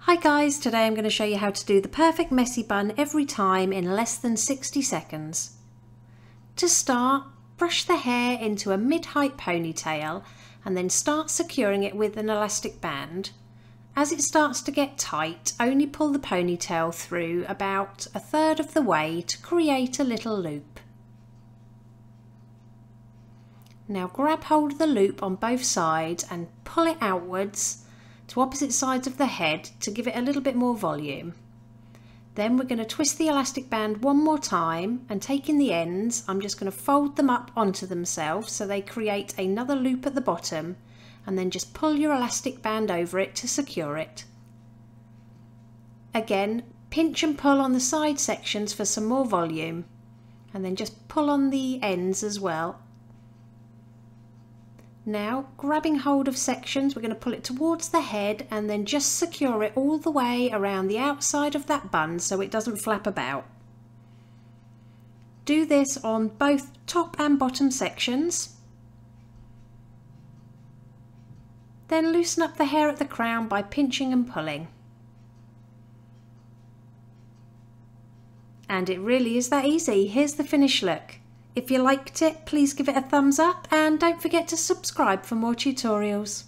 Hi guys, today I'm going to show you how to do the perfect messy bun every time in less than 60 seconds. To start, brush the hair into a mid-height ponytail and then start securing it with an elastic band. As it starts to get tight, only pull the ponytail through about a third of the way to create a little loop. Now grab hold of the loop on both sides and pull it outwards to opposite sides of the head to give it a little bit more volume. Then we're going to twist the elastic band one more time, and taking the ends, I'm just going to fold them up onto themselves so they create another loop at the bottom, and then just pull your elastic band over it to secure it. Again, pinch and pull on the side sections for some more volume, and then just pull on the ends as well. Now, grabbing hold of sections, we're going to pull it towards the head and then just secure it all the way around the outside of that bun so it doesn't flap about. Do this on both top and bottom sections. Then loosen up the hair at the crown by pinching and pulling. And it really is that easy. Here's the finished look. If you liked it, please give it a thumbs up and don't forget to subscribe for more tutorials.